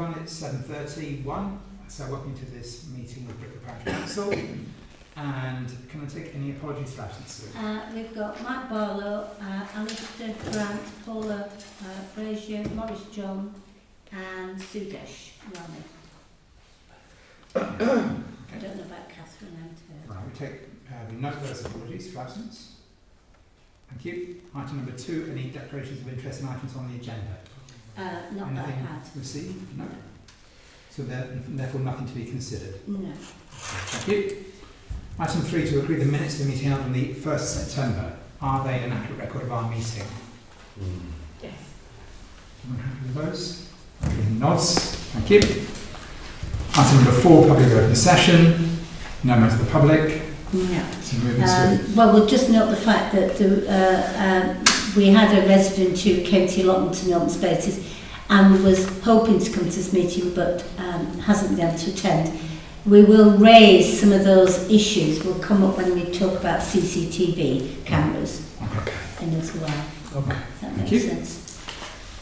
everyone. It's 7:31, so welcome to this meeting of Brickhill Parish Council. And can I take any apologies for absence? We've got Matt Barlow, Alistair Grant, Paula Frazier, Maurice John and Sudesh Rami. I don't know about Catherine and Right, we note those apologies for absence. Thank you. Item number 2, any declarations of interest and items on the agenda? not Anything that I had. received? No. So therefore nothing to be considered. No. Thank you. Item 3, to agree the minutes of the meeting held on the 1st September. Are they an accurate record of our meeting? Yes. Everyone happy with those? Nods. Thank you. Item number 4, public open session. No member of the public. No. So moving swift. Well, we'll just note the fact that we had a resident who came to Allotment Open Spaces and was hoping to come to this meeting but hasn't been able to attend. We will raise some of those issues. Will come up when we talk about CCTV cameras and as well. Okay. Does that Thank make you. sense?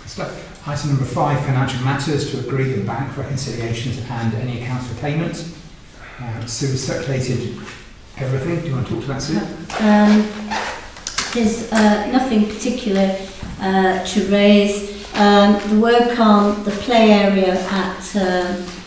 Good stuff. Item number 5, financial matters, to agree the bank reconciliations and any accounts for payment. Sue has circulated everything. Do you want to talk to that, Sue? There's nothing particular to raise. The work on the play area at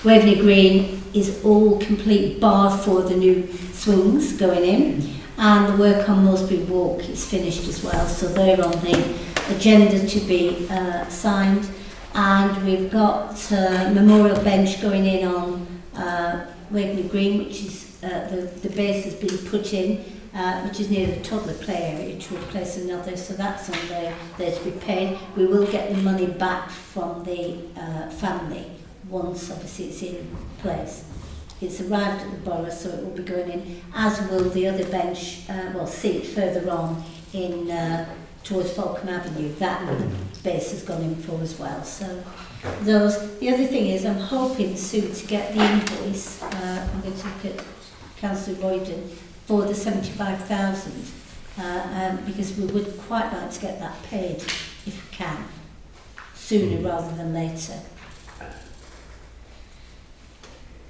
Waverley Green is all complete bar for the new swings going in, and the work on Moresby Walk is finished as well, so they're on the agenda to be signed. And we've got a memorial bench going in on Waverley Green, which is the base has been put in, which is near the toddler play area, to replace another, so that's on there to be paid. We will get the money back from the family once obviously it's in place. It's arrived at the borough, so it will be going in, as will the other bench, seat further on in towards Falcon Avenue. That the base has gone in for as well. So those. The other thing is, I'm hoping Sue to get the invoice. I'm going to look at Councillor Royden for the 75,000 because we would quite like to get that paid if we can, sooner rather than later.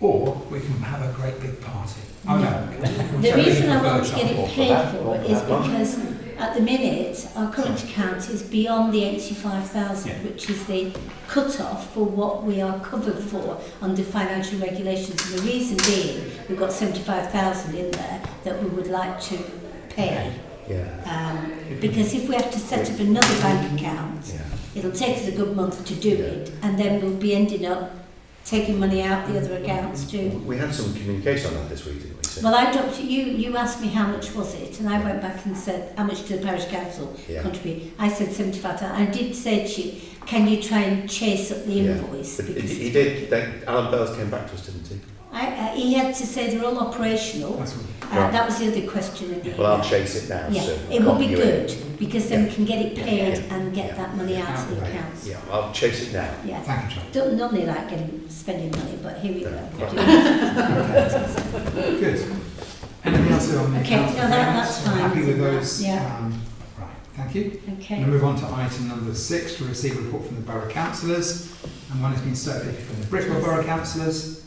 Or we can have a great big party. Oh no. The reason I want to get it paid for is because at the minute our current account is beyond the 85,000, which is the cut-off for what we are covered for under financial regulations. And the reason being, we've got 75,000 in there that we would like to pay. Because if we have to set up another bank account, it'll take us a good month to do it, and then we'll be ending up taking money out the other accounts too. We had some communication on that this week, didn't we? So. Well, I dropped you asked me how much was it, and I went back and said, how much did the parish council contribute? I said 75,000. I did say to you, can you try and chase up the invoice? But he did. Alan Bells came back to us, didn't he? He had to say they're all operational. That was the other question. Well, I'll chase it now. Yeah, so it would be good because then we can get it paid and get that money out of the accounts. Yeah, I'll chase it now. Yeah. Thank you, John. Don't normally like spending money, but here we go. Good. Anything else on the Okay, no, that's fine. Happy with those? Yeah. Right, thank you. Okay. We'll move on to item number 6, to receive a report from the Borough Councillors, and one has been circulated from the Brickhill Borough Councillors.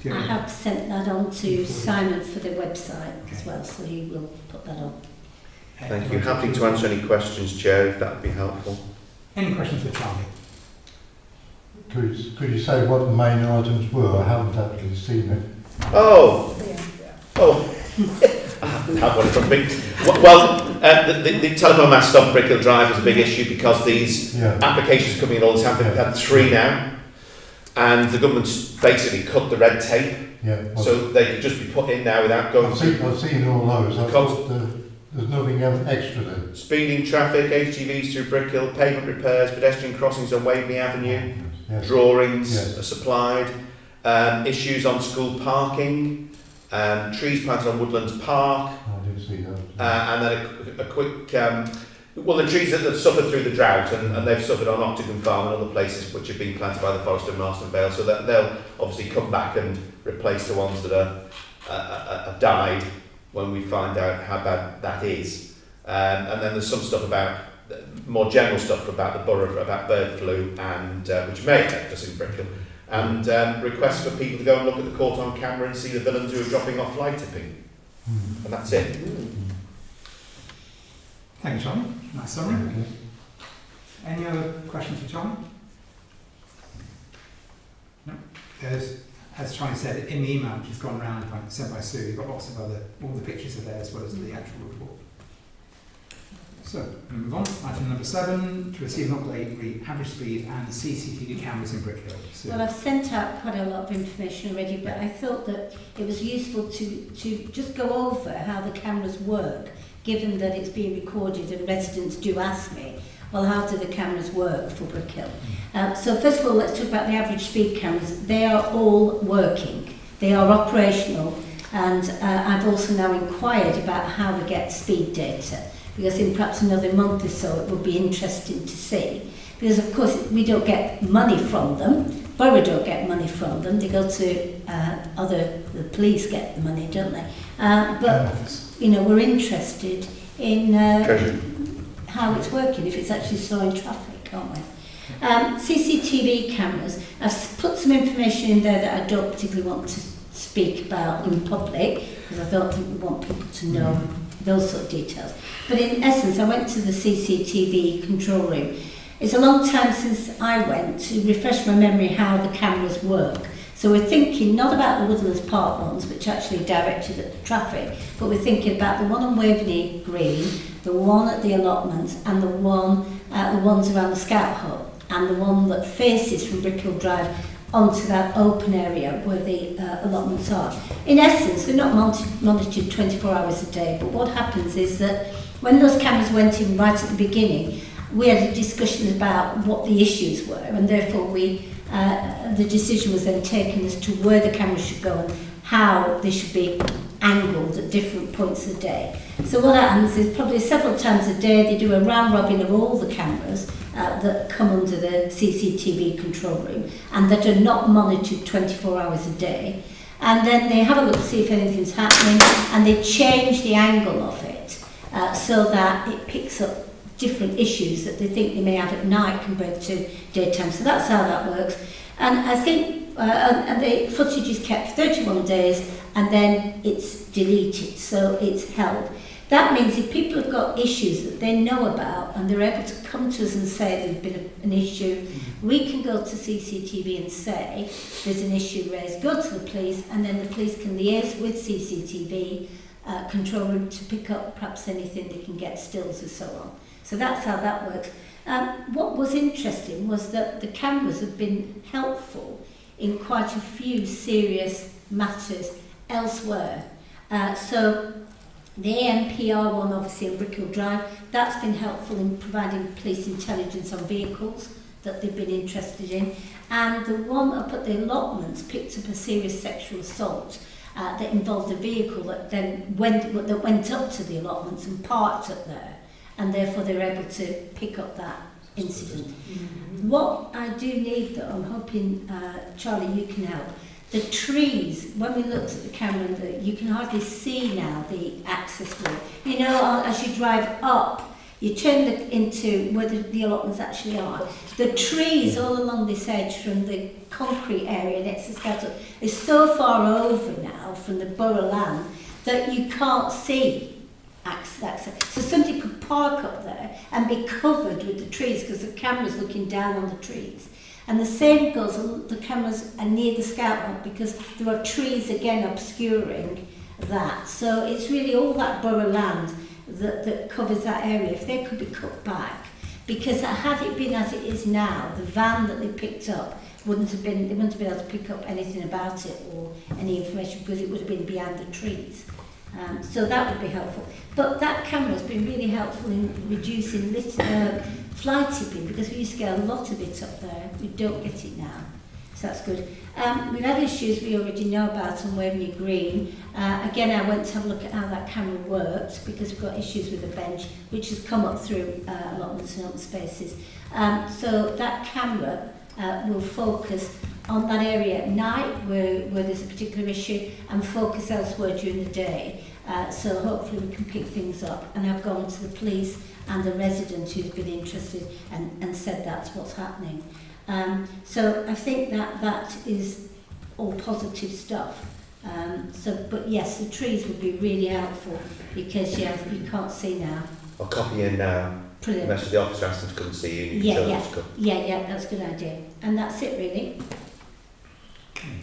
I have sent that on to Simon for the website as well, so he will put that on. Thank you. Happy to answer any questions, Joe, if that would be helpful. Any questions for Charlie? Could you say what the main items were? I haven't actually seen it. I have one from me. Well, the telephone mast on Brickhill Drive is a big issue because these applications are coming in all the time. We've had 3 now. And the government's basically cut the red tape, so they could just be put in now without going I've seen all those. I thought there's nothing extra there. Speeding traffic, HGVs through Brickhill, pavement repairs, pedestrian crossings on Waveney Avenue, drawings are supplied, issues on school parking, trees planted on Woodlands Park, I did see that. and then a quick... the trees that have suffered through the drought, and they've suffered on Octagon Farm and other places which have been planted by the Forest of Marston Vale, so that they'll obviously come back and replace the ones that are died when we find out how bad that is. And then there's some stuff about more general stuff about the borough, about bird flu, and which may affect us in Brickhill, and requests for people to go and look at the court on camera and see the villains who are dropping off fly tipping. And that's it. Thank you, Charlie. Nice summary. Any other questions for Charlie? No. There's, as Charlie said, in the email which has gone round sent by Sue, you've got lots of other, all the pictures are there as well as the actual report. So, we move on. Item number 7, to receive an update re average speed and CCTV cameras in Brickhill. So, well, I've sent out quite a lot of information already, but I thought that it was useful to just go over how the cameras work, given that it's being recorded and residents do ask me, well, how do the cameras work for Brickhill? So first of all, let's talk about the average speed cameras. They are all working. They are operational, and I've also now inquired about how we get speed data, because in perhaps another month or so it would be interesting to see. Because of course we don't get money from them, Borough don't get money from them, they go to the police get the money, don't they? But you know, we're interested in how it's working, if it's actually slowing traffic, aren't we? CCTV cameras, I've put some information in there that I don't particularly want to speak about in public, because I don't think we want people to know those sort of details. But in essence, I went to the CCTV control room. It's a long time since I went, to refresh my memory how the cameras work. So we're thinking not about the Woodlands Park ones, which are actually directed at the traffic, but we're thinking about the one on Waveney Green, the one at the allotments, and the ones around the Scout Hut, and the one that faces from Brickhill Drive onto that open area where the allotments are. In essence, they're not monitored 24 hours a day, but what happens is that when those cameras went in right at the beginning, we had a discussion about what the issues were, and therefore the decision was then taken as to where the cameras should go and how they should be angled at different points of the day. So what happens is probably several times a day they do a round robin of all the cameras that come under the CCTV control room and that are not monitored 24 hours a day. And then they have a look to see if anything's happening, and they change the angle of it so that it picks up different issues that they think they may have at night compared to daytime. So that's how that works. And I think and the footage is kept 31 days and then it's deleted, so it's held. That means if people have got issues that they know about and they're able to come to us and say there's been an issue, we can go to CCTV and say there's an issue raised, go to the police, and then the police can liaise with CCTV control room to pick up perhaps anything they can get, stills and so on. So that's how that works. What was interesting was that the cameras have been helpful in quite a few serious matters elsewhere. So the AMPR one, obviously in Brickhill Drive, that's been helpful in providing police intelligence on vehicles that they've been interested in. And the one up at the allotments picked up a serious sexual assault that involved a vehicle that then went up to the allotments and parked up there, and therefore they were able to pick up that incident. What I do need, though, I'm hoping, Charlie, you can help. The trees, when we looked at the camera, you can hardly see now the access road. You know, as you drive up, you turn into where the allotments actually are. The trees all along this edge from the concrete area next to Scout is so far over now from the borough land that you can't see access. So somebody could park up there and be covered with the trees because the camera's looking down on the trees. And the same goes, the cameras are near the Scout Hut because there are trees again obscuring that. So it's really all that borough land that covers that area. If they could be cut back, because had it been as it is now, the van that they picked up they wouldn't have been able to pick up anything about it or any information because it would have been behind the trees. So that would be helpful. But that camera has been really helpful in reducing fly tipping because we used to get a lot of it up there. We don't get it now. So that's good. We've had issues we already know about on Waveney Green. Again, I went to have a look at how that camera worked because we've got issues with the bench, which has come up through Allotment Open Spaces. So that camera will focus on that area at night where there's a particular issue and focus elsewhere during the day. So hopefully we can pick things up. And I've gone to the police and a resident who's been interested and said that's what's happening. So I think that is all positive stuff. But yes, the trees would be really helpful because you can't see now. I'll copy in now. Brilliant. The message the officer asked them to come and see you. And you can tell them to come. Yeah, that's a good idea. And that's it really. Okay.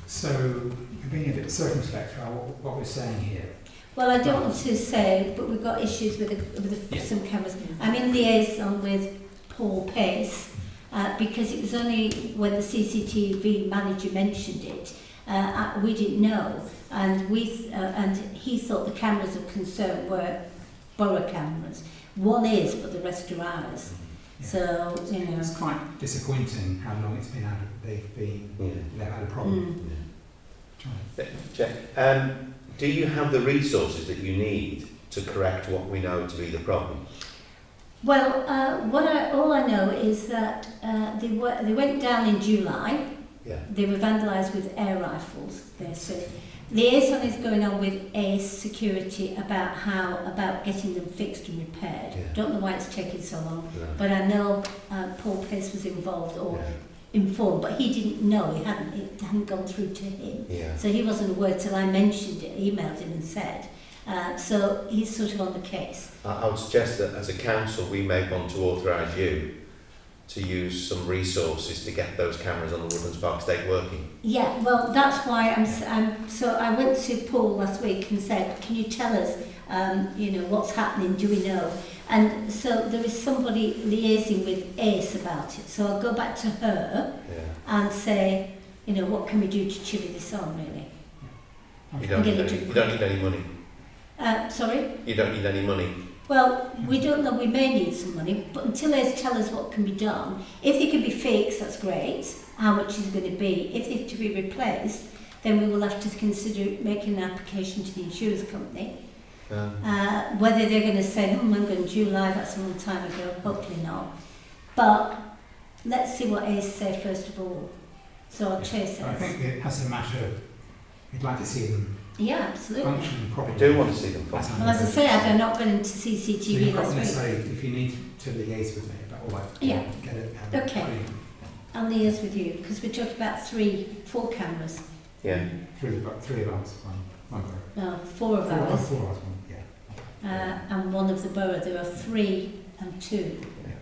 So, you're being a bit circumspect about what we're saying here. Well, I don't want to say, but we've got issues with some cameras. I'm in liaison with Paul Pace because it was only when the CCTV manager mentioned it, we didn't know, and he thought the cameras of concern were borough cameras. One is, but the rest are ours. Yeah. So it's quite disappointing how long it's been out. They've had a problem. Do you have the resources that you need to correct what we know to be the problem? Well, all I know is that they went down in July. Yeah. They were vandalised with air rifles. So liaison is going on with ACE Security about getting them fixed and repaired. Yeah. Don't know why it's taking so long, No. but I know Paul Pace was involved or informed, but he didn't know. It hadn't gone through to him, Yeah. so he wasn't aware till I mentioned it, emailed him and said. So he's sort of on the case. I would suggest that as a council we may want to authorise you to use some resources to get those cameras on the Woodlands Park estate working. Yeah, well, that's why so I went to Paul last week and said, can you tell us, what's happening, do we know? And so there is somebody liaising with ACE about it. So I'll go back to her and say, what can we do to chivvy this on, really? You don't need any money. Sorry? You don't need any money. Well, we don't know, we may need some money, but until ACE tell us what can be done, if they can be fixed, that's great. How much is it going to be? If they're to be replaced, then we will have to consider making an application to the insurance company. Whether they're going to say, I'm going to July, that's a long time ago, hopefully not. But let's see what ACE say first of all. So I'll chase it. I think as a matter, we'd like to see them function properly. I do want to see them function. Well, as I say, I've not gone into CCTV so you've got last to week. say, if you need to liaise with me about all that, get it. Okay. I'll liaise with you, because we're talking about 4 cameras. Yeah. Three of ours, one borough. No, 4 of ours. 4 of ours, And one of the borough. There are 3 and 2. Yeah.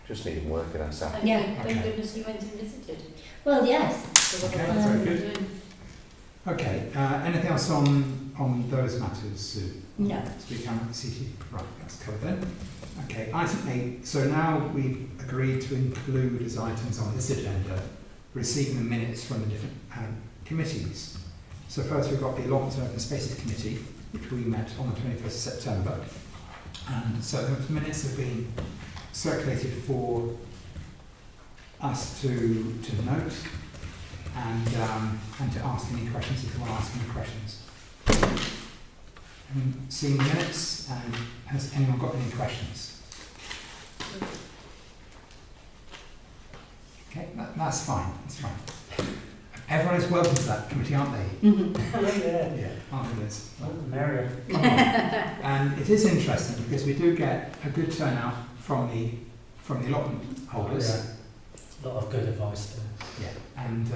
Just need them working outside. Yeah. Thank goodness you went and visited. Well, yes. Okay, that's very good. Okay, anything else on those matters, Sue? No. Speak on CT. Right, that's covered then. Okay, item 8. So now we've agreed to include as items on this agenda receiving the minutes from the different committees. So first we've got the Allotment Open Spaces Committee, which we met on the 21st of September. And so the minutes have been circulated for us to note and to ask any questions if you want to ask any questions. Seeing the minutes, and has anyone got any questions? Okay, that's fine. That's fine. Everyone is welcome to that committee, aren't they? Mm-hmm. Yeah, aren't they, Liz? Mario. And it is interesting because we do get a good turnout from the allotment holders. Yeah. A lot of good advice there. Yeah, and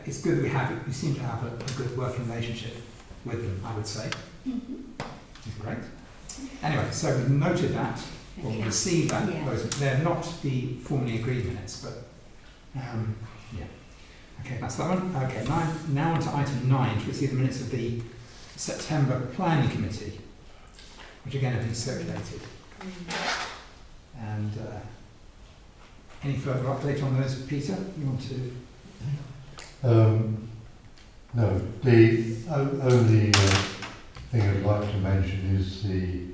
it's good we seem to have a good working relationship with them, I would say. It's great. Anyway, so we've noted that, or received that. Yeah. They're not the formally agreed minutes, but okay, that's that one. Okay, now on to item 9, to receive the minutes of the September Planning Committee, which again have been circulated. And any further update on those, Peter? You want to? No, the only thing I'd like to mention is the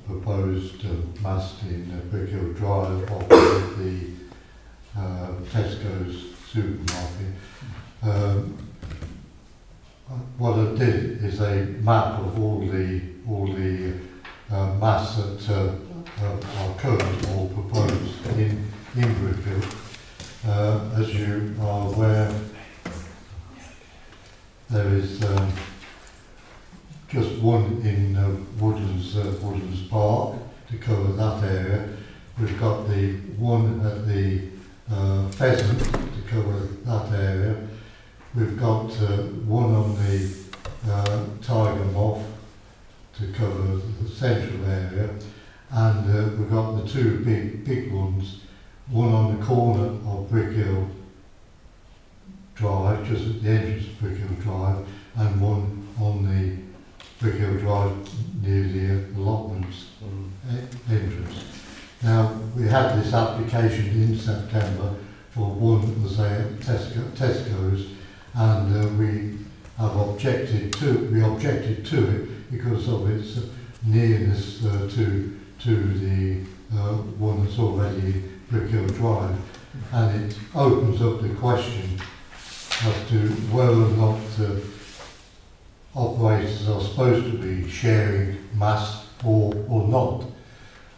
proposed mast in Brickhill Drive opposite the Tesco's supermarket. What I did is a map of all the masts that are current or proposed in Brickhill. As you are aware, there is just one in Woodlands Woodlands Park to cover that area. We've got the one at the Pheasant to cover that area. We've got one on the Tiger Moth to cover the central area, and we've got the two big ones, one on the corner of Brickhill Drive, just at the entrance of Brickhill Drive, and one on the Brickhill Drive near the allotments entrance. Now, we had this application in September for one that was at Tesco's, and we objected to it because of its nearness to the one that's already Brickhill Drive, and it opens up the question as to whether or not operators are supposed to be sharing masts or not.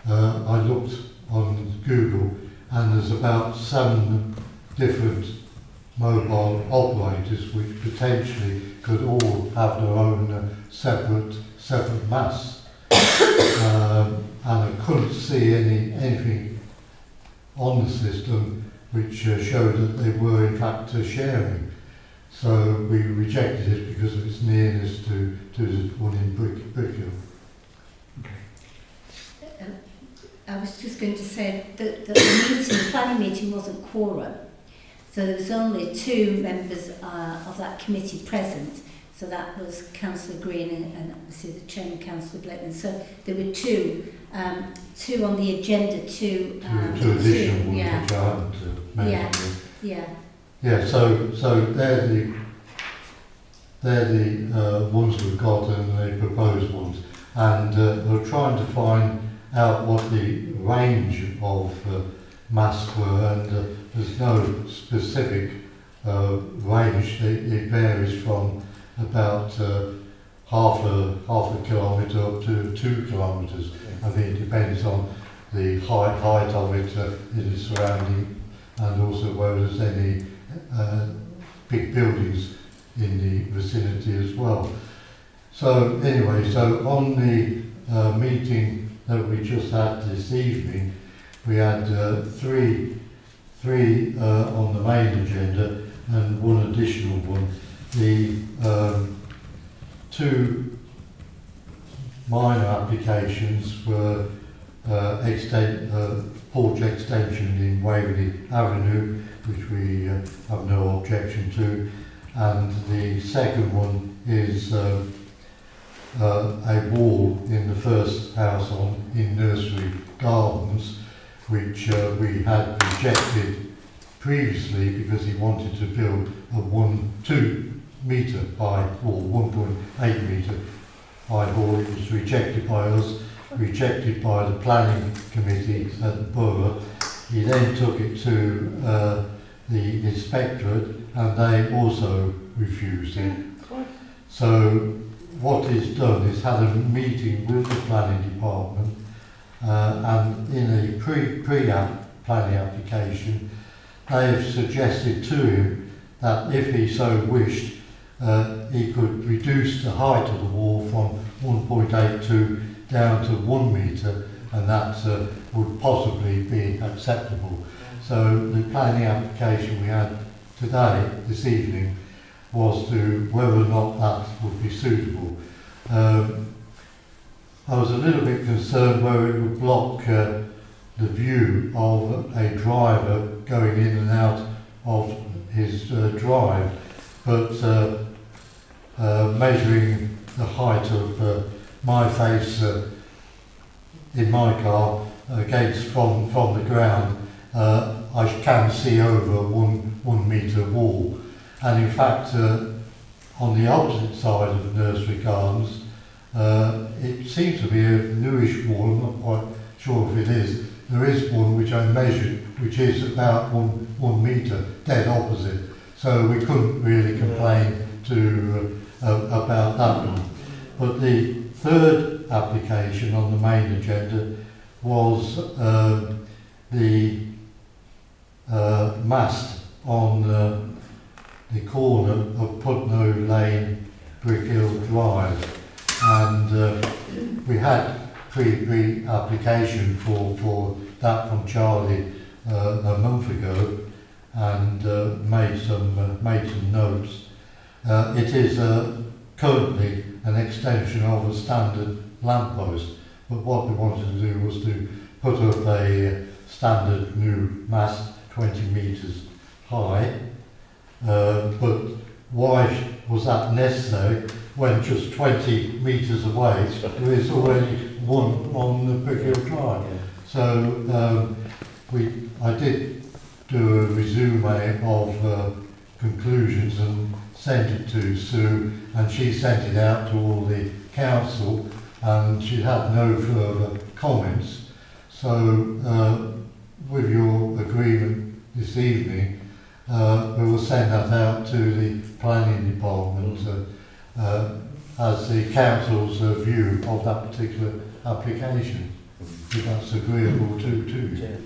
I looked on Google, and there's about 7 different mobile operators which potentially could all have their own separate masts. And I couldn't see anything on the system which showed that they were in fact sharing. So we rejected it because of its nearness to the one in Brickhill. I was just going to say that the planning meeting wasn't quorum, so there was only 2 members of that committee present. So that was Councillor Green and obviously the Chairman, Councillor Blakeman. So there were 2 on the agenda, 2 additional ones which I haven't mentioned. Yeah. So they're the ones we've got, and the proposed ones, and we're trying to find out what the range of masts were, and there's no specific range. It varies from about half a kilometre up to 2 kilometres. I think it depends on the height of it in the surrounding, and also whether there's any big buildings in the vicinity as well. So anyway, so on the meeting that we just had this evening, we had 3 on the main agenda and 1 additional one. The 2 minor applications were porch extension in Waverley Avenue, which we have no objection to, and the second one is a wall in the first house in Nursery Gardens, which we had rejected previously because he wanted to build a 2 metre high wall, 1.8 metre high wall. It was rejected by us, rejected by the planning committee at the borough. He then took it to the inspectorate, and they also refused it. So what he's done is had a meeting with the planning department, and in a pre-planning application, they have suggested to him that if he so wished, he could reduce the height of the wall from 1.82 down to 1 metre, and that would possibly be acceptable. So the planning application we had this evening, was to whether or not that would be suitable. I was a little bit concerned whether it would block the view of a driver going in and out of his drive, but measuring the height of my face in my car against from the ground, I can see over a 1 metre wall. And in fact, on the opposite side of Nursery Gardens, it seems to be a newish wall. I'm not quite sure if it is. There is one which I measured, which is about 1 metre, dead opposite. So we couldn't really complain about that one. But the third application on the main agenda was the mast on the corner of Putney Lane, Brickhill Drive, and we had pre-application for that from Charlie a month ago, and made some notes. It is currently an extension of a standard lamppost, but what we wanted to do was to put up a standard new mast 20 metres high. But why was that necessary when just 20 metres away there is already one on the Brickhill Drive? So I did do a resume of conclusions and sent it to Sue, and she sent it out to all the council, and she had no further comments. So with your agreement this evening, we will send that out to the planning department as the council's view of that particular application, if that's agreeable to you.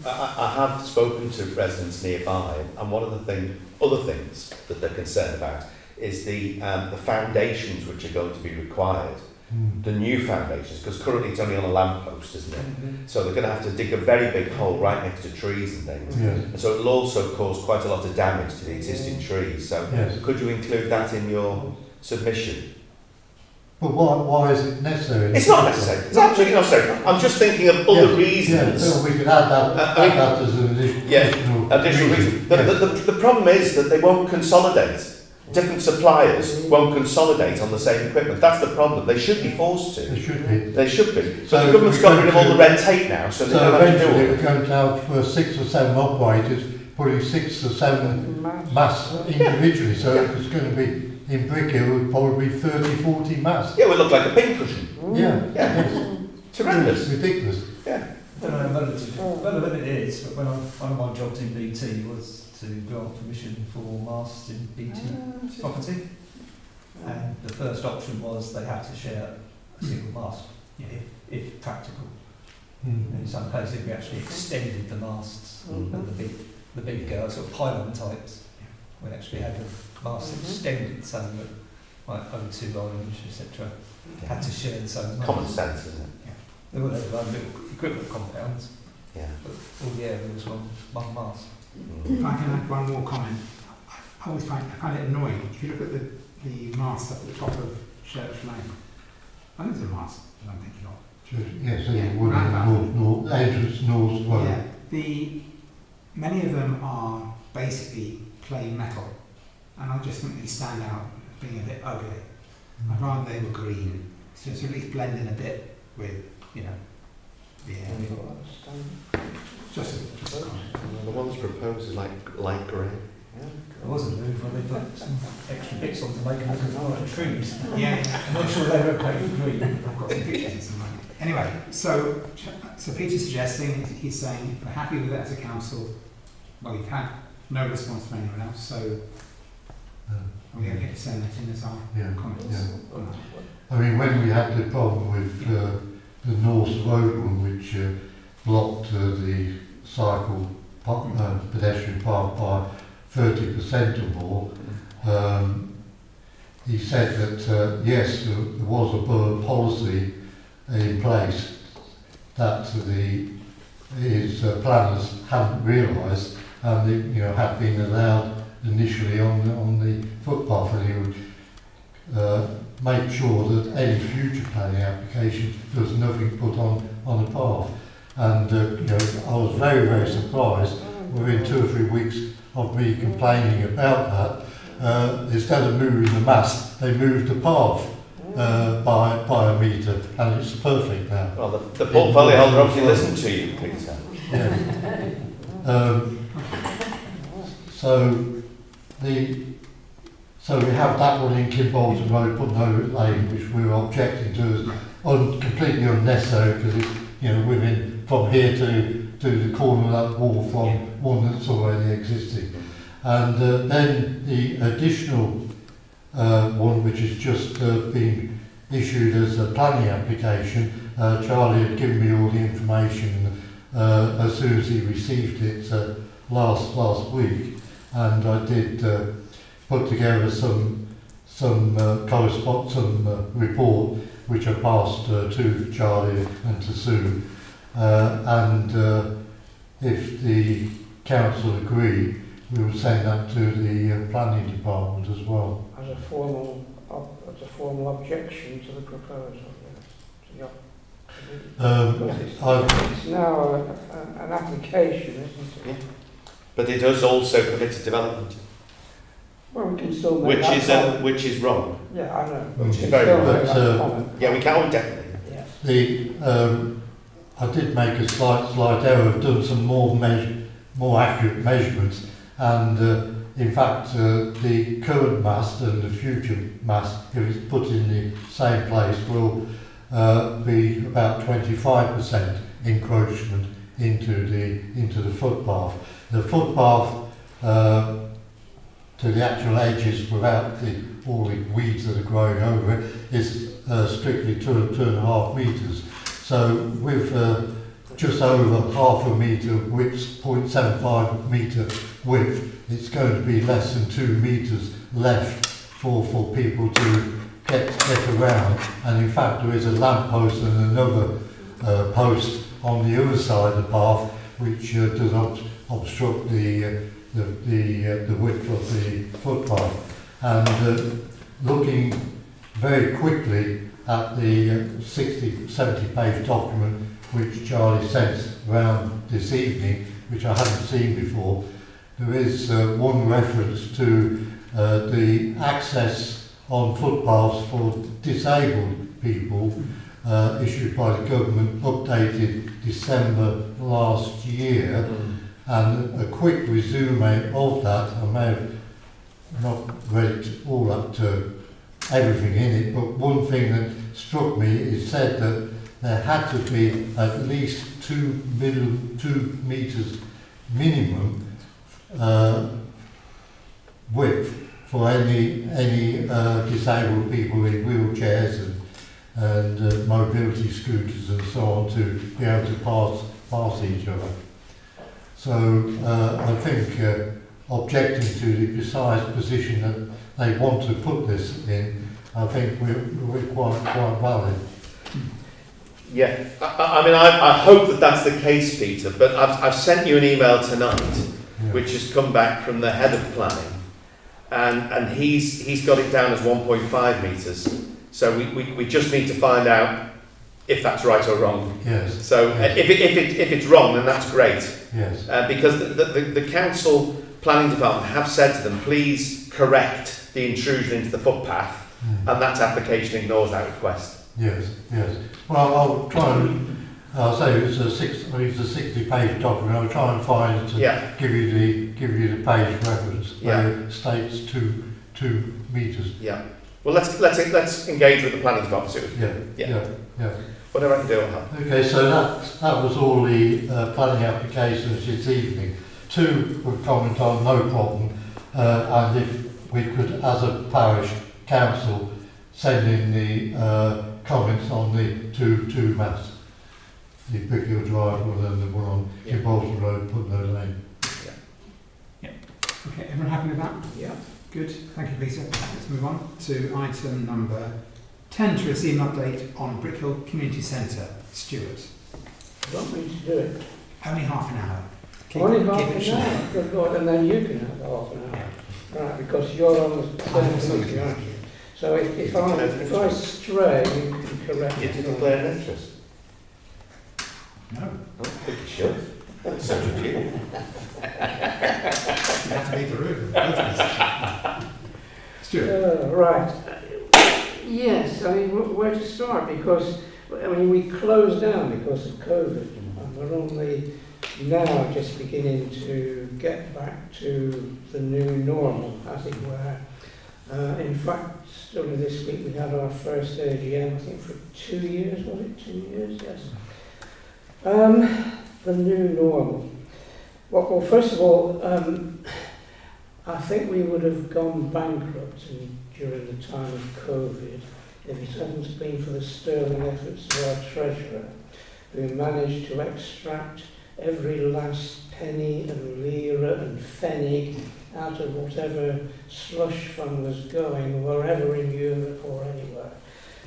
I have spoken to residents nearby, and one of the other things that they're concerned about is the foundations which are going to be required. The new foundations, because currently it's only on a lamppost, isn't it? So they're going to have to dig a very big hole right next to trees and things. And so it'll also cause quite a lot of damage to the existing trees. So could you include that in your submission? But why is it necessary? It's not necessary. It's absolutely not necessary. I'm just thinking of other reasons. So we could add that, that as an additional reason. The problem is that they won't consolidate. Different suppliers won't consolidate on the same equipment. That's the problem. They should be forced to. They should be. They should be. So the government's got rid of all the red tape now, so they don't have to do it. We're going to have 6 or 7 operators putting 6 or 7 masts individually. So it's going to be in Brickhill would probably be 30, 40 masts. Yeah, it would look like a pincushion. Yeah. It's horrendous. It's ridiculous. I don't know how relevant it is, but one of my jobs in BT was to grant permission for masts in BT property, and the first option was they had to share a single mast, if practical. In some cases we actually extended the masts, and the big sort of pylon types, we actually had the masts extended so that like O2 Orange, etc. had to share the same mast. Common sense, isn't it? There were little equipment compounds, Yeah. but all the area was one mast. If I can add one more comment, I always find it annoying. If you look at the mast up at the top of Church Lane, I think there's a mast that I'm thinking of. Yes, so Yeah, you would north, entrance north road. Yeah, many of them are basically plain metal, and I just think they stand out as being a bit ugly. I'd rather they were green, so it's at least blending a bit with, the area. Just a comment. The ones proposed is like light grey. There was a move where they put some extra bits on to make them look like trees. Yeah, I'm not sure they were painted green. I've got some pictures and something. Anyway, so Peter's suggesting, he's saying, if we're happy with it as a council, well, we've had no response from anyone else, so we're going to get to send that in as our comments. Yeah. I mean, when we had the problem with the North Road one, which blocked the pedestrian path by 30% or more, he said that yes, there was a borough policy in place that his planners hadn't realised, and they, had been allowed initially on the footpath, and he would make sure that any future planning application there was nothing put on the path. And I was very, very surprised within 2 or 3 weeks of me complaining about that. Instead of moving the mast, they moved the path by a metre, and it's perfect now. Well, the portfolio holder obviously listened to you, Peter. Yeah. So we have that one in Kimbolton Road, Putnam Lane, which we were objecting to as completely unnecessary, because it's within from here to the corner of that wall from one that's already existing. And then the additional one, which has just been issued as a planning application, Charlie had given me all the information as soon as he received it last week, and I did put together some report which are passed to Charlie and to Sue. And if the council agree, we will send that to the planning department as well. As a formal objection to the proposal. Yes. It's now an application, isn't it? But it does also permit development, Well, we can still make that comment. which is wrong. Yeah, I know. Which is We can very still wrong. make that comment. Yeah, we can definitely. Yes. I did make a slight error. I've done some more accurate measurements, and in fact, the current mast and the future mast, if it's put in the same place, will be about 25% encroachment into the footpath. The footpath to the actual edges, without all the weeds that are growing over it, is strictly 2.5 metres. So with just over half a metre width, 0.75 metre width, it's going to be less than 2 metres left for people to get around. And in fact, there is a lamp post and another post on the other side of the path, which does not obstruct the width of the footpath. And looking very quickly at the 60-70 page document which Charlie sent around this evening, which I hadn't seen before, there is one reference to the access on footpaths for disabled people issued by the government, updated December last year. And a quick resume of that, I may have not read it all up to everything in it, but one thing that struck me is said that there had to be at least 2 metres minimum width for any disabled people in wheelchairs and mobility scooters and so on to be able to pass each other. So I think objecting to the precise position that they want to put this in, I think we're quite valid. Yeah, I mean, I hope that that's the case, Peter, but I've sent you an email tonight, which has come back from the head of planning, and he's got it down as 1.5 metres, so we just need to find out if that's right or wrong. Yes. So yes. If it's wrong, then that's great. Yes. Because the council planning department have said to them, please correct the intrusion into the footpath, and that application ignores that request. Yes, yes. Well, I'll try and say it's a 60-page document. I'll try and find it to give you the page reference. Yeah. It states 2 metres. Yeah. Well, let's engage with the planning department. Yeah. Whatever I can do, I'll help. Okay, so that was all the planning applications this evening. 2 would comment on no problem, and if we could, as a parish council, send in the comments on the two masts, the Brickhill Drive one and the one on Gibraltar Road, Putney Lane. Okay, everyone happy with that? Yeah. Good, thank you, Peter. Let's move on to item number 10 to receive an update on Brickhill Community Centre. Stuart. You want me to do it? Only half an hour. Only half an hour? Good Lord, and then you can have half an hour. Right, because you're on the committee, aren't you? So if I stray, you can correct You it. didn't play an interest. No, I think you should. So should you. you have to leave the room. Both of us. Stuart. Right. Yes, I mean, where to start? Because, I mean, we closed down because of COVID, and we're only now just beginning to get back to the new normal, as it were. In fact, only this week we had our first AGM, I think for 2 years, was it 2 years? Yes. The new normal. Well, first of all, I think we would have gone bankrupt during the time of COVID if it hadn't been for the sterling efforts of our treasurer, who managed to extract every last penny and lira and pfennig out of whatever slush fund was going, wherever in Europe or anywhere.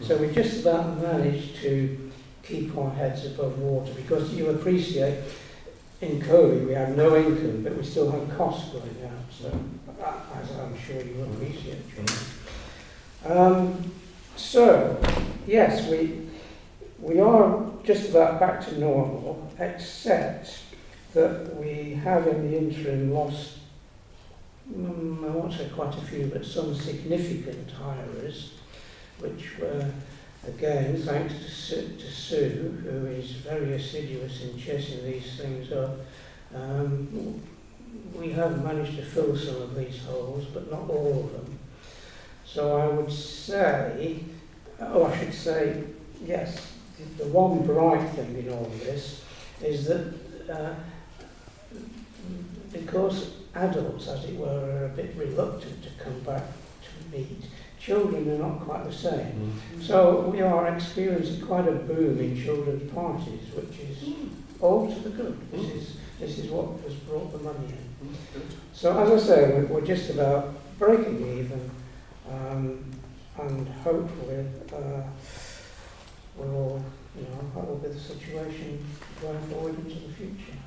So we just about managed to keep our heads above water, because you appreciate in COVID we have no income, but we still have costs going out. So, as I'm sure you appreciate. So, yes, we are just about back to normal, except that we have in the interim lost, I won't say quite a few, but some significant hirers, which were, again, thanks to Sue, who is very assiduous in chasing these things up. We have managed to fill some of these holes, but not all of them. So I would say, I should say, yes, the one bright thing in all this is that because adults, as it were, are a bit reluctant to come back to meet, children are not quite the same. So we are experiencing quite a boom in children's parties, which is all to the good. This is what has brought the money in. So as I say, we're just about breaking even, and hopefully we'll, that will be the situation going forward into the future.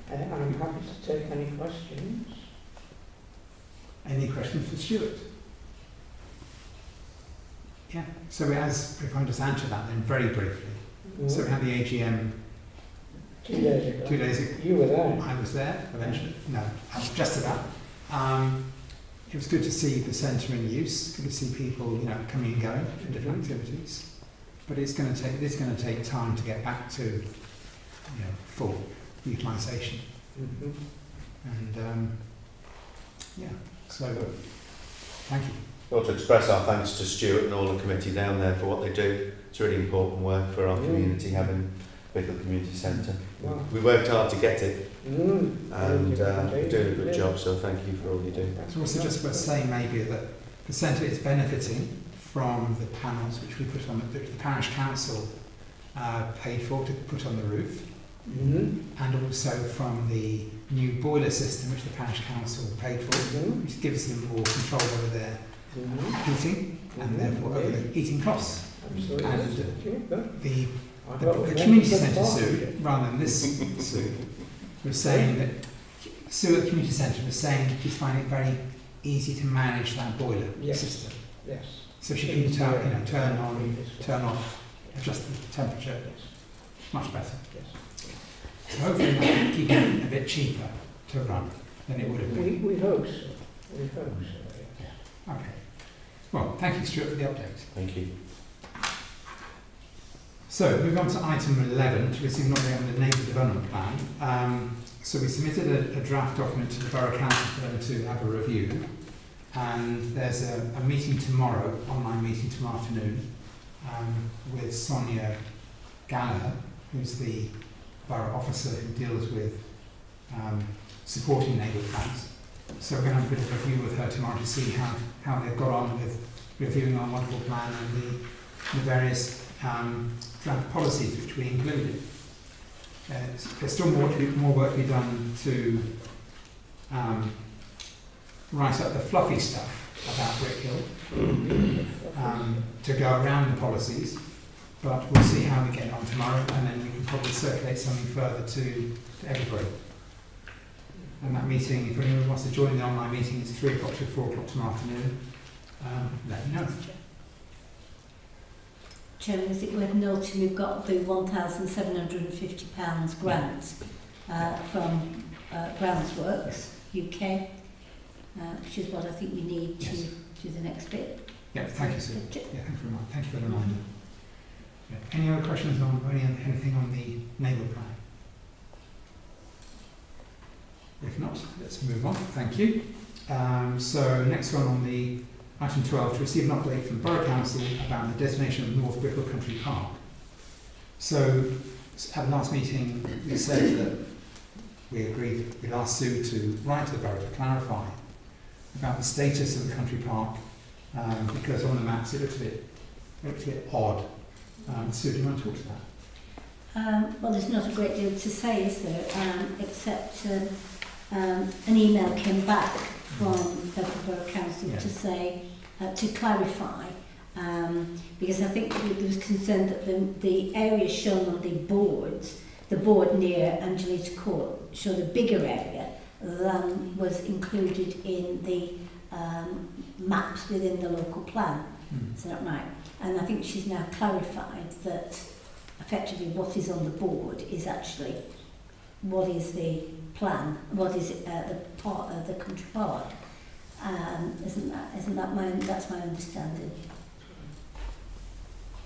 I'm happy to take any questions. Any questions for Stuart? Yeah, so if I just answer that then very briefly. So we had the AGM 2 days ago. 2 days ago. You were there. I was there eventually. No, I was just about. It was good to see the centre in use. Good to see people, coming and going for different activities. But it's going to take time to get back to, full utilisation. And so thank you. Well, to express our thanks to Stuart and all the committee down there for what they do. It's really important work for our community, having Brickhill Community Centre. Wow. We worked hard to get it, and you're doing a good Yeah. job, so thank you for all you do. So also just worth saying maybe that the centre is benefiting from the panels which we put on, the parish council paid for to put on the roof, and also from the new boiler system which the parish council paid for, which gives them more control over their heating and therefore over the heating costs. Absolutely. And the community centre Sue, rather than this Sue, was saying that Sue at the community centre was saying she's finding it very easy to manage that boiler system. Yes. So she can turn on, turn off, adjust the temperature. Much better. Yes. So hopefully that will keep it a bit cheaper to run than it would have been. We hope so. We hope so. Yes. Okay. Well, thank you, Stuart, for the update. Thank you. So, moving on to item 11, to receive an update on the neighbourhood development plan. So we submitted a draft document to the Borough Council for them to have a review. And there's a meeting tomorrow, online meeting tomorrow afternoon, with Sonia Gallagher, who's the Borough Officer who deals with supporting neighbourhood plans. So we're going to have a bit of a review with her tomorrow to see how they've got on with reviewing our wonderful plan and the various draft policies which we included. There's still more work to be done to write up the fluffy stuff about Brickhill, to go around the policies, but we'll see how we get on tomorrow, and then we can probably circulate something further to everybody. And that meeting, if anyone wants to join the online meeting, it's 3 o'clock to 4 o'clock tomorrow afternoon. Let me know. Chairman, is it worth noting we've got the £1,750 grant from Groundsworks UK, which is what I think we need to do the next bit. Yeah, thank you, Sue. Yeah, thank you very much. Thank you for the reminder. Yeah. Any other questions on anything on the neighbourhood plan? If not, let's move on. Thank you. So next one on the item 12, to receive an update from the Borough Council about the designation of North Brickhill Country Park. So at the last meeting we said that we agreed, we'd asked Sue to write to the Borough to clarify about the status of the country park, because on the maps it looked a bit odd. Sue, do you want to talk to that? Well, there's not a great deal to say, is there, except an email came back from the Borough Council to say to clarify, because I think there was concern that the area shown on the boards, the board near Angelita Court, showed a bigger area than was included in the maps within the local plan. Is that right? And I think she's now clarified that effectively what is on the board is actually what is the plan, what is the part of the country park. Isn't that that's my understanding?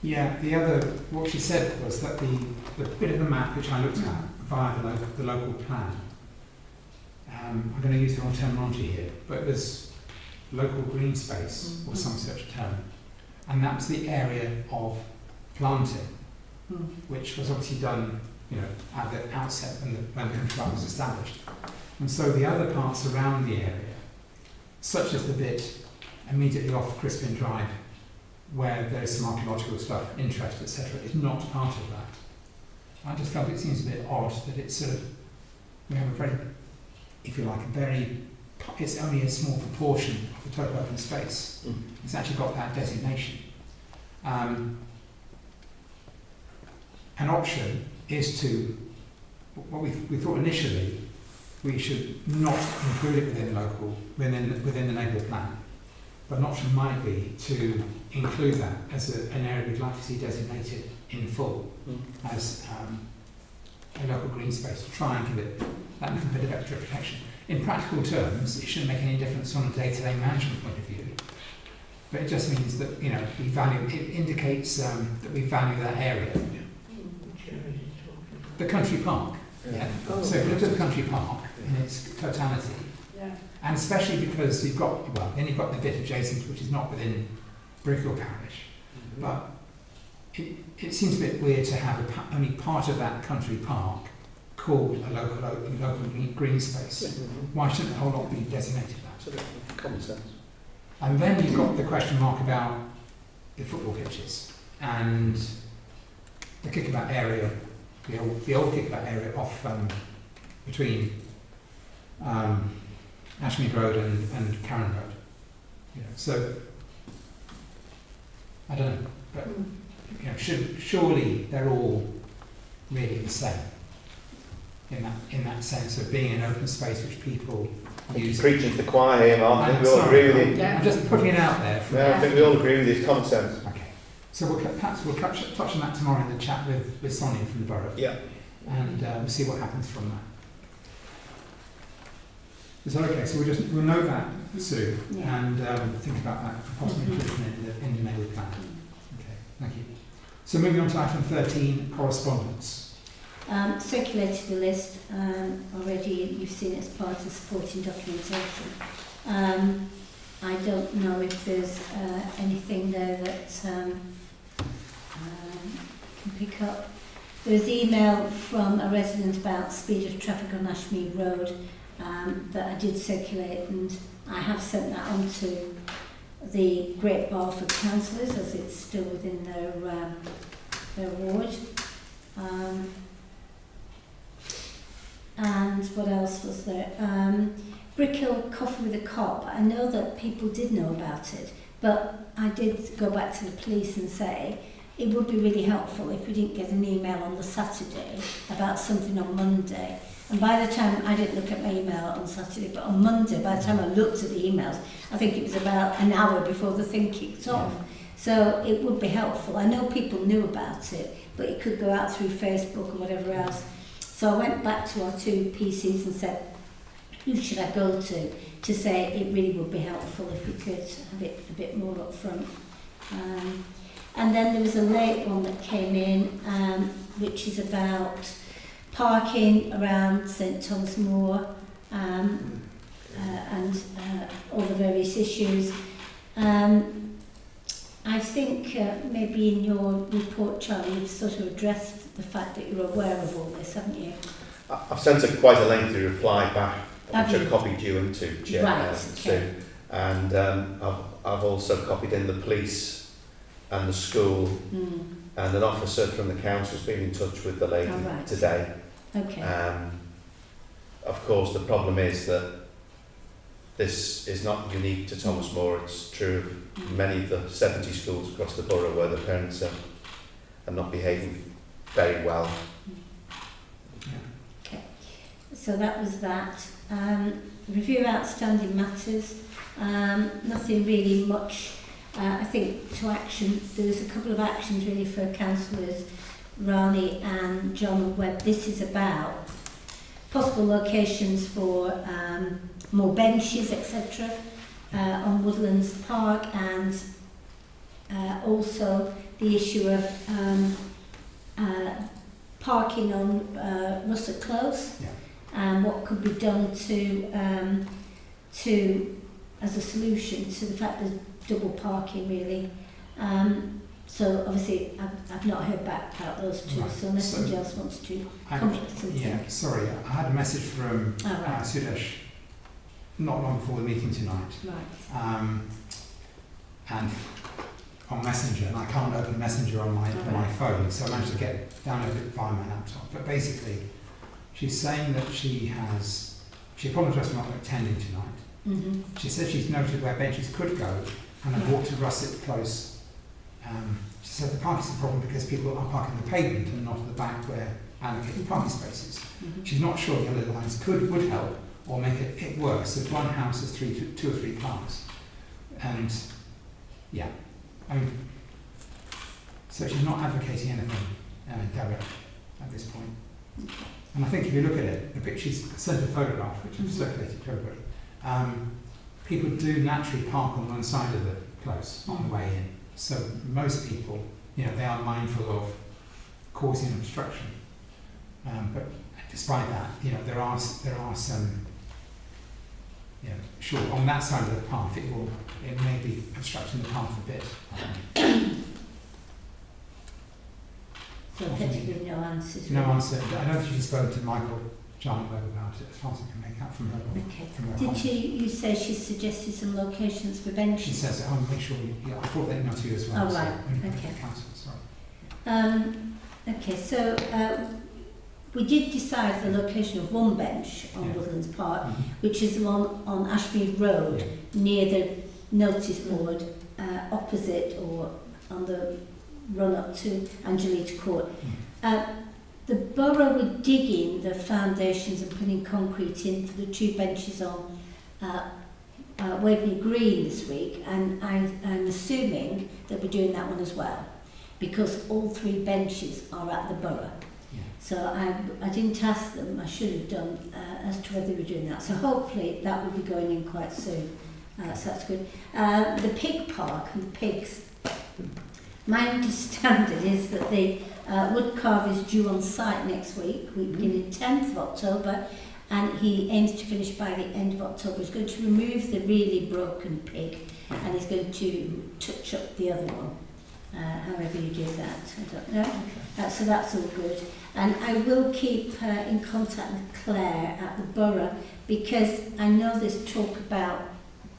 Yeah, what she said was that the bit of the map which I looked at via the local plan, I'm going to use the wrong terminology here, but there's local green space or some such term, and that was the area of planting, which was obviously done, at the outset when the country park was established. And so the other parts around the area, such as the bit immediately off Crispin Drive, where there's some archaeological stuff, interest, etc., is not part of that. I just felt it seems a bit odd that it's sort of, we have a very, if you like, it's only a small proportion of the total open space. It's actually got that designation. An option is to, what we thought initially, we should not include it within the neighbourhood plan. But an option might be to include that as an area we'd like to see designated in full as a local green space, to try and give it that little bit of extra protection. In practical terms, it shouldn't make any difference on a day-to-day management point of view, but it just means that we value. It indicates that we value that area. The country park. Yeah. So if you look at the country park in its totality. And especially because you've got the bit adjacent which is not within Brickhill Parish, but it seems a bit weird to have only part of that country park called a local green space. Why shouldn't the whole lot be designated that? Absolutely. Common sense. And then you've got the question mark about the football pitches and the kickabout area, the old kickabout area off between Ashmead Road and Karen Road. So I don't know, but surely they're all really the same in that sense of being an open space which people use. Preaching to the choir here, Mark. I think we all agree with you. I'm just putting it out there. I think we all agree with you. It's common sense. Okay. So perhaps we'll touch on that tomorrow in the chat with Sonia from the borough. Yeah. And we'll see what happens from that. Is that okay? So we'll note that, Sue, and think about that for possible inclusion in the neighbourhood plan. Okay, thank you. So moving on to item 13, correspondence. Circulated the list already. You've seen it as part of supporting documentation. I don't know if there's anything there that can pick up. There was email from a resident about speed of traffic on Ashmead Road. That I did circulate, and I have sent that on to the Great Borough Councillors as it's still within their ward. And what else was there? Brickhill Coffee with a Cop. I know that people did know about it, but I did go back to the police and say it would be really helpful if we didn't get an email on the Saturday about something on Monday. And by the time, I didn't look at my email on Saturday, but on Monday, by the time I looked at the emails, I think it was about an hour before the thing kicked off. So it would be helpful. I know people knew about it, but it could go out through Facebook or whatever else. So I went back to our two PCs and said, who should I go to say it really would be helpful if we could have it a bit more up front. And then there was a late one that came in, which is about parking around St Thomas More and all the various issues. I think maybe in your report, Charlie, you've sort of addressed the fact that you're aware of all this, haven't you? I've sent quite a lengthy reply back, which I copied you into, Chair, right, Sue. And I've also copied in the police and the school, and an officer from the council's been in touch with the lady today. Okay. Of course, the problem is that this is not unique to Thomas More. It's true of many of the 70 schools across the borough where the parents are not behaving very well. So that was that. Review outstanding matters. Nothing really much. I think to action. There's a couple of actions really for councillors Rani and John Webb. This is about possible locations for more benches, etc. On Woodlands Park, and also the issue of parking on Russell Close. Yeah. And what could be done to as a solution to the fact there's double parking really. So obviously I've not heard back about those two, Right. so unless So somebody else wants to come up with something. Yeah, sorry, I had a message from Right. Sudesh not long before the meeting tonight, Right. and on Messenger, and I can't open Messenger on my phone, so I managed to download it via my laptop. But basically, she's saying that she apologised for not attending tonight. Mm-hmm. She said she's noted where benches could go, and have walked to Russet Close. She said the parking's a problem because people are parking on the pavement and not at the back where allocated parking spaces. Mm-hmm. She's not sure the other lines would help or make it worse if one house has two or three cars. And yeah, I mean, so she's not advocating anything direct at this point. And I think if you look at it, the picture's sent a photograph which I've circulated to everybody. People do naturally park on one side of the close on the way in. So most people, they are mindful of causing obstruction. But despite that, there are some, sure, on that side of the path it may be obstructing the path a bit. So effectively no answers. No really. answer. I don't think she's spoken to Michael John Webb about it, as far as I can make out from her. Okay. From her Did comments. you say she suggested some locations for benches? She says, "I'll make sure." I thought that email to you as well. Oh, so right. when you put it to Okay. the council, sorry. Okay, so we did decide the location of one bench on Yeah. Woodlands Park, Mhm. which is the one on Ashmead Road, Yeah. near the notice board, opposite or on the run up to Angelita Court. The borough were digging the foundations and putting concrete in for the two benches on Waveney Green this week, and I'm assuming they'll be doing that one as well, because all three benches are at the borough. Yeah. So I didn't ask them, I should have done, as to whether they were doing that. So hopefully that will be going in quite soon. So that's good. The pig park and the pigs. My understanding is that the wood carver is due on site next week, beginning 10th of October, and he aims to finish by the end of October. He's going to remove the really broken pig, and he's going to touch up the other one. However you do that, I don't know. So that's all good. And I will keep in contact with Claire at the borough, because I know there's talk about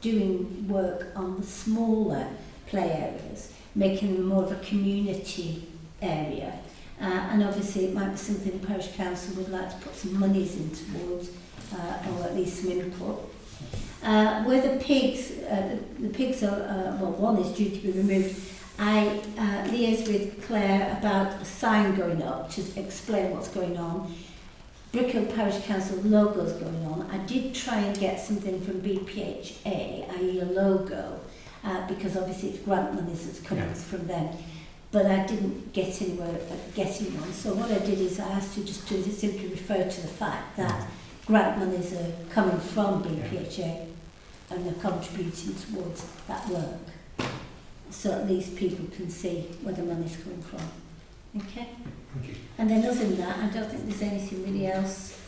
doing work on the smaller play areas, making them more of a community area. And obviously it might be something the parish council would like to put some monies in towards, or at least some input. Where the pigs are, well, one is due to be removed. I liaised with Claire about a sign going up to explain what's going on. Brickhill Parish Council logos going on. I did try and get something from BPHA, i.e. a logo, because obviously it's grant monies that's coming from them. But I didn't get anywhere getting one. So what I did is I asked you just to simply refer to the fact that grant monies are coming from BPHA and they're contributing towards that work. So at least people can see where the money's coming from. Okay? Thank you. And then other than that, I don't think there's anything really else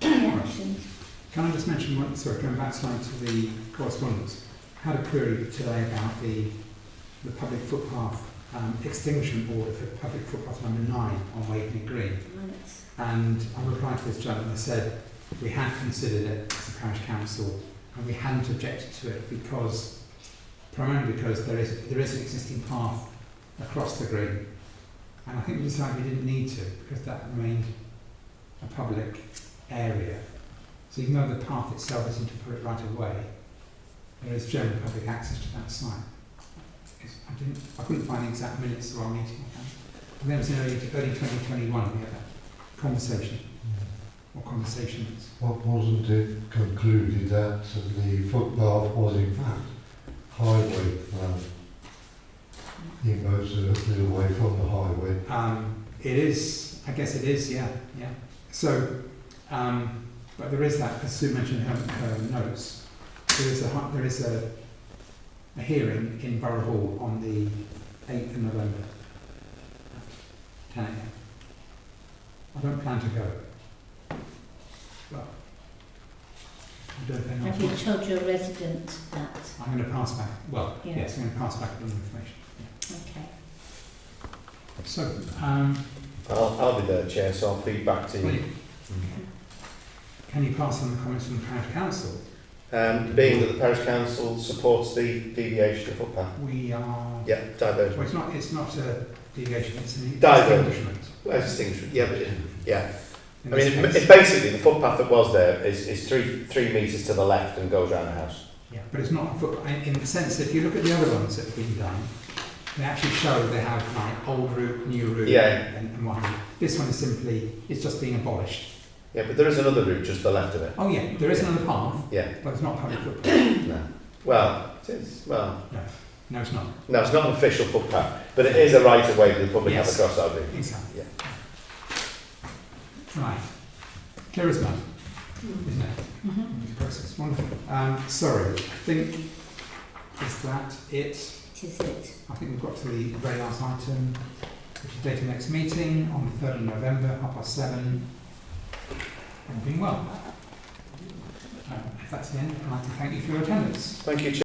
actions. Can I just mention one, sorry, going back slightly to the correspondence. I had a query today about the public footpath extinguishment order for public footpath number 9 on Waveney Green. And I replied to this gentleman and said we had considered it as a parish council and we hadn't objected to it primarily because there is an existing path across the green. And I think we decided we didn't need to because that remained a public area. So even though the path itself isn't to put it right away, there is general public access to that site. I couldn't find the exact minutes of our meeting. And then it was in early 2021 we had that conversation, or conversations. What wasn't it concluded that the footpath was in fact highway land? It goes a little away from the highway. It is, I guess it is, yeah. So, but there is that, as Sue mentioned in her notes, there is a hearing in Borough Hall on the 8th of November at 10 a.m. I don't plan to go. But I don't think Have you told your resident that? I'm going to pass back. Well, Yeah. yes, I'm going to pass back the information. Okay. So, I'll be there, Chair, so I'll feed back to you. can you pass on the comments from the Parish Council? Being that the Parish Council supports the deviation of footpath. We are. Yeah, diversion. Well, it's not a deviation. It's an Diversion. extinguishment. Extinguishment. Yeah, but yeah. In I mean, this case. it's basically the footpath that was there is three metres to the left and goes around the house. Yeah, but it's not a footpath in the sense that if you look at the other ones that have been done, they actually show they have like old route, new route, Yeah. and what have you. This one is simply, it's just being abolished. Yeah, but there is another route just to the left of it. Oh yeah, there is another path, Yeah. but it's not public footpath. No. Well, it is. Well, No, it's not. no, it's not an official footpath, but it is a right of way that the public Yes. have across that route. Exactly. Yeah. Right. Clear as mud, isn't it? This process. Wonderful. Sorry, I think, is that it? It is it. I think we've got to the very last item, which is dated next meeting on the 3rd of November, 7:30. And being well. If that's the end, I'd like to thank you for your attendance. Thank you, Chair.